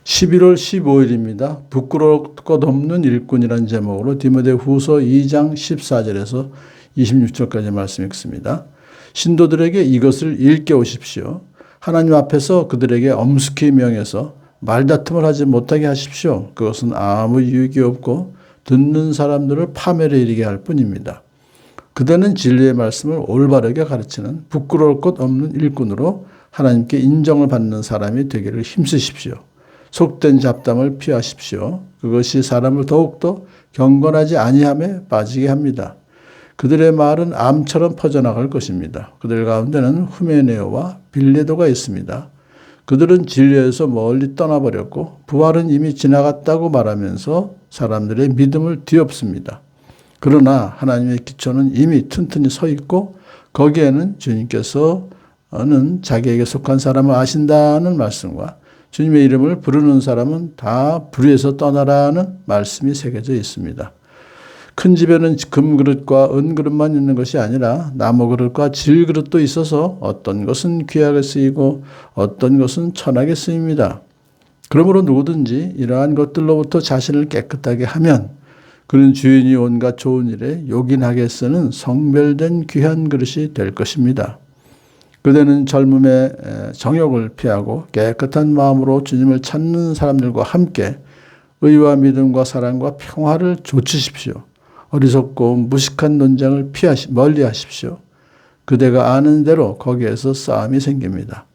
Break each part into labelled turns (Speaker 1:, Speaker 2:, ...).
Speaker 1: 11월 15일입니다. 부끄러울 것 없는 일꾼이라는 제목으로 디모데후서 2장 14절에서 26절까지 말씀 읽습니다. 신도들에게 이것을 일깨우십시오. 하나님 앞에서 그들에게 엄숙히 명해서 말다툼을 하지 못하게 하십시오. 그것은 아무 유익이 없고 듣는 사람들을 파멸에 이르게 할 뿐입니다. 그대는 진리의 말씀을 올바르게 가르치는 부끄러울 것 없는 일꾼으로 하나님께 인정을 받는 사람이 되기를 힘쓰십시오. 속된 잡담을 피하십시오. 그것이 사람을 더욱더 경건하지 아니함에 빠지게 합니다. 그들의 말은 암처럼 퍼져나갈 것입니다. 그들 가운데는 후메네오와 빌레도가 있습니다. 그들은 진리에서 멀리 떠나버렸고 부활은 이미 지나갔다고 말하면서 사람들의 믿음을 뒤엎습니다. 그러나 하나님의 기초는 이미 튼튼히 서 있고 거기에는 주님께서는 자기에게 속한 사람을 아신다는 말씀과 주님의 이름을 부르는 사람은 다 불의에서 떠나라는 말씀이 새겨져 있습니다. 큰 집에는 금그릇과 은그릇만 있는 것이 아니라 나무그릇과 질그릇도 있어서 어떤 것은 귀하게 쓰이고 어떤 것은 천하게 쓰입니다. 그러므로 누구든지 이러한 것들로부터 자신을 깨끗하게 하면 그는 주인이 온갖 좋은 일에 요긴하게 쓰는 성별된 귀한 그릇이 될 것입니다. 그대는 젊음의 정욕을 피하고 깨끗한 마음으로 주님을 찾는 사람들과 함께 의와 믿음과 사랑과 평화를 좇으십시오. 어리석고 무식한 논쟁을 멀리하십시오. 그대가 아는 대로 거기에서 싸움이 생깁니다.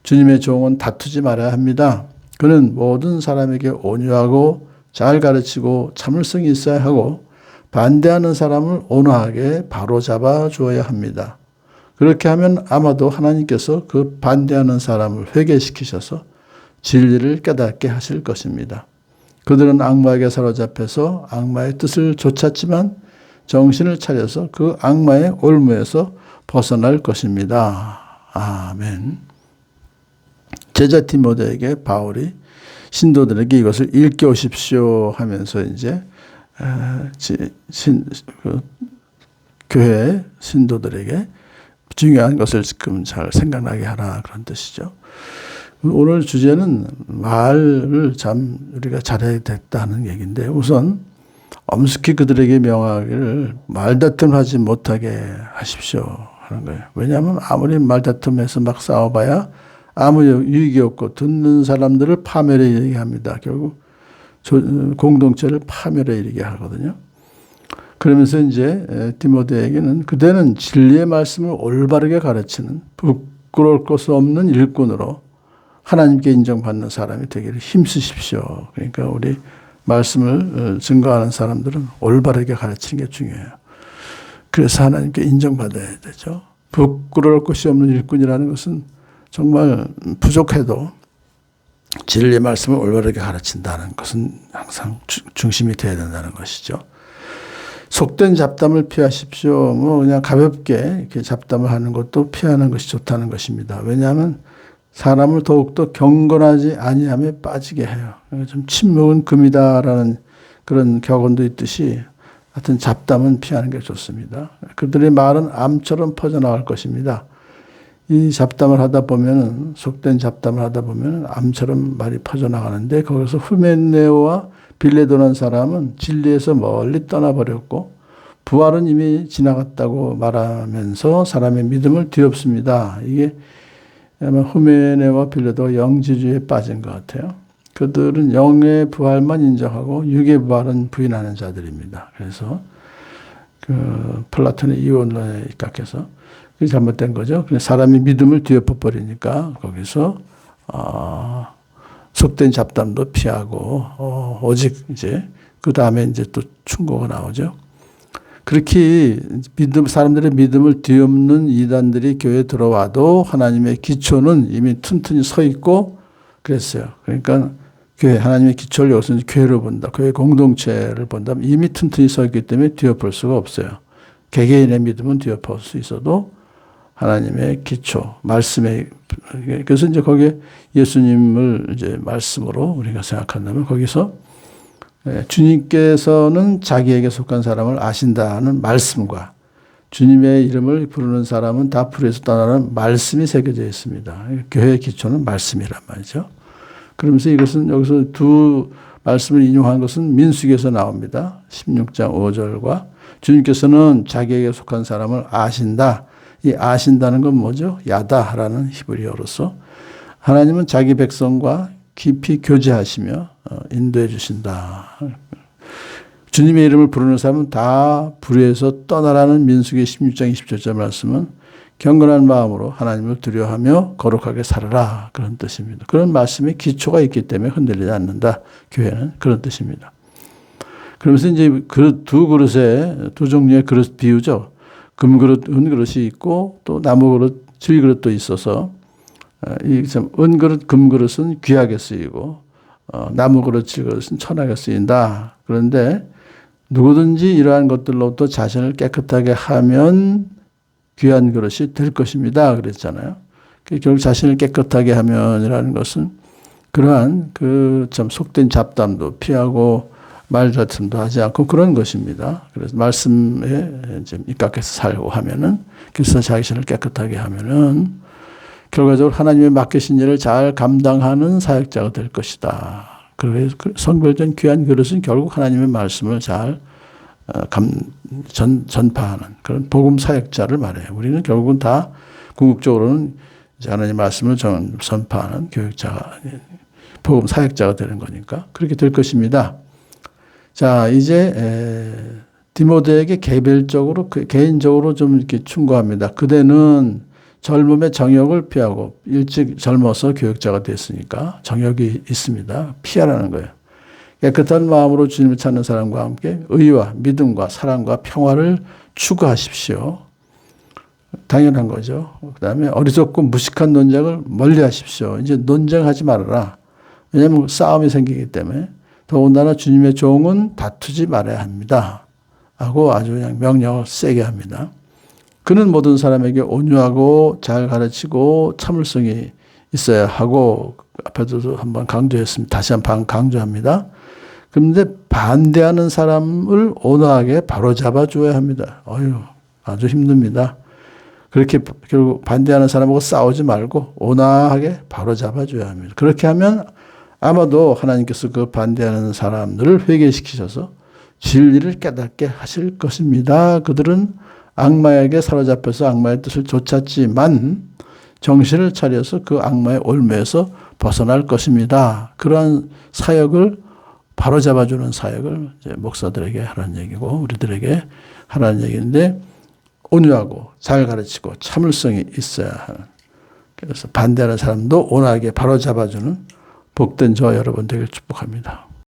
Speaker 1: 주님의 종은 다투지 말아야 합니다. 그는 모든 사람에게 온유하고 잘 가르치고 참을성이 있어야 하고 반대하는 사람을 온화하게 바로잡아 주어야 합니다. 그렇게 하면 아마도 하나님께서 그 반대하는 사람을 회개시키셔서 진리를 깨닫게 하실 것입니다. 그들은 악마에게 사로잡혀서 악마의 뜻을 좇았지만 정신을 차려서 그 악마의 올무에서 벗어날 것입니다. 아멘. 제자 디모데에게 바울이 신도들에게 이것을 일깨우십시오 하면서 이제 교회 신도들에게 중요한 것을 지금 잘 생각나게 하라 그런 뜻이죠. 오늘 주제는 말을 참 우리가 잘해야 됐다는 얘기인데 우선 엄숙히 그들에게 명하기를 말다툼하지 못하게 하십시오 하는 거예요. 왜냐하면 아무리 말다툼해서 막 싸워봐야 아무 유익이 없고 듣는 사람들을 파멸에 이르게 합니다. 결국 공동체를 파멸에 이르게 하거든요. 그러면서 이제 디모데에게는 그대는 진리의 말씀을 올바르게 가르치는 부끄러울 것 없는 일꾼으로 하나님께 인정받는 사람이 되기를 힘쓰십시오. 그러니까 우리 말씀을 증거하는 사람들은 올바르게 가르치는 게 중요해요. 그래서 하나님께 인정받아야 되죠. 부끄러울 것이 없는 일꾼이라는 것은 정말 부족해도 진리의 말씀을 올바르게 가르친다는 것은 항상 중심이 되어야 된다는 것이죠. 속된 잡담을 피하십시오. 그냥 가볍게 이렇게 잡담을 하는 것도 피하는 것이 좋다는 것입니다. 왜냐하면 사람을 더욱더 경건하지 아니함에 빠지게 해요. 좀 침묵은 금이다라는 그런 격언도 있듯이 하여튼 잡담은 피하는 게 좋습니다. 그들의 말은 암처럼 퍼져나갈 것입니다. 이 잡담을 하다 보면은 속된 잡담을 하다 보면 암처럼 말이 퍼져나가는데 거기서 후메네오와 빌레도라는 사람은 진리에서 멀리 떠나버렸고 부활은 이미 지나갔다고 말하면서 사람의 믿음을 뒤엎습니다. 이게 아마 후메네와 빌레도가 영지주의에 빠진 것 같아요. 그들은 영의 부활만 인정하고 육의 부활은 부인하는 자들입니다. 그래서 그 플라톤의 이원론에 입각해서 그게 잘못된 거죠. 사람이 믿음을 뒤엎어 버리니까 거기서 속된 잡담도 피하고 오직 이제 그 다음에 이제 또 충고가 나오죠. 그렇게 사람들의 믿음을 뒤엎는 이단들이 교회에 들어와도 하나님의 기초는 이미 튼튼히 서 있고 그랬어요. 그러니까 교회, 하나님의 기초를 여기서 교회를 본다. 교회 공동체를 본다면 이미 튼튼히 서 있기 때문에 뒤엎을 수가 없어요. 개개인의 믿음은 뒤엎을 수 있어도 하나님의 기초, 말씀의, 그래서 이제 거기에 예수님을 이제 말씀으로 우리가 생각한다면 거기서 주님께서는 자기에게 속한 사람을 아신다는 말씀과 주님의 이름을 부르는 사람은 다 불에서 떠나는 말씀이 새겨져 있습니다. 교회의 기초는 말씀이란 말이죠. 그러면서 이것은 여기서 두 말씀을 인용한 것은 민수기에서 나옵니다. 16장 5절과 주님께서는 자기에게 속한 사람을 아신다. 이 아신다는 건 뭐죠? 야다라는 히브리어로서 하나님은 자기 백성과 깊이 교제하시며 인도해 주신다. 주님의 이름을 부르는 사람은 다 불의에서 떠나라는 민수기 16장 27절 말씀은 경건한 마음으로 하나님을 두려워하며 거룩하게 살아라. 그런 뜻입니다. 그런 말씀에 기초가 있기 때문에 흔들리지 않는다. 교회는 그런 뜻입니다. 그러면서 이제 그릇, 두 그릇에 두 종류의 그릇 비유죠. 금그릇, 은그릇이 있고 또 나무그릇, 질그릇도 있어서 이 은그릇, 금그릇은 귀하게 쓰이고 나무그릇, 질그릇은 천하게 쓰인다. 그런데 누구든지 이러한 것들로부터 자신을 깨끗하게 하면 귀한 그릇이 될 것입니다. 그랬잖아요. 결국 자신을 깨끗하게 하면이라는 것은 그러한 그 참 속된 잡담도 피하고 말다툼도 하지 않고 그런 것입니다. 그래서 말씀에 입각해서 살고 하면은 그래서 자신을 깨끗하게 하면은 결과적으로 하나님의 맡기신 일을 잘 감당하는 사역자가 될 것이다. 그래서 성별된 귀한 그릇은 결국 하나님의 말씀을 잘 전파하는 그런 복음 사역자를 말해요. 우리는 결국은 다 궁극적으로는 이제 하나님의 말씀을 전파하는 교육자가, 복음 사역자가 되는 거니까 그렇게 될 것입니다. 자, 이제 디모데에게 개별적으로, 개인적으로 좀 이렇게 충고합니다. 그대는 젊음의 정욕을 피하고 일찍 젊어서 교육자가 됐으니까 정욕이 있습니다. 피하라는 거예요. 깨끗한 마음으로 주님을 찾는 사람과 함께 의와 믿음과 사랑과 평화를 추구하십시오. 당연한 거죠. 그 다음에 어리석고 무식한 논쟁을 멀리 하십시오. 이제 논쟁하지 말아라. 왜냐하면 싸움이 생기기 때문에. 더군다나 주님의 종은 다투지 말아야 합니다. 하고 아주 그냥 명령을 세게 합니다. 그는 모든 사람에게 온유하고 잘 가르치고 참을성이 있어야 하고 앞에도 한번 강조했습니다. 다시 한번 강조합니다. 그런데 반대하는 사람을 온화하게 바로잡아 줘야 합니다. 아주 힘듭니다. 그렇게 결국 반대하는 사람하고 싸우지 말고 온화하게 바로잡아 줘야 합니다. 그렇게 하면 아마도 하나님께서 그 반대하는 사람들을 회개시키셔서 진리를 깨닫게 하실 것입니다. 그들은 악마에게 사로잡혀서 악마의 뜻을 좇았지만 정신을 차려서 그 악마의 올무에서 벗어날 것입니다. 그러한 사역을 바로잡아주는 사역을 이제 목사들에게 하라는 얘기고 우리들에게 하라는 얘기인데 온유하고 잘 가르치고 참을성이 있어야 하는, 그래서 반대하는 사람도 온화하게 바로잡아주는 복된 저와 여러분 되길 축복합니다.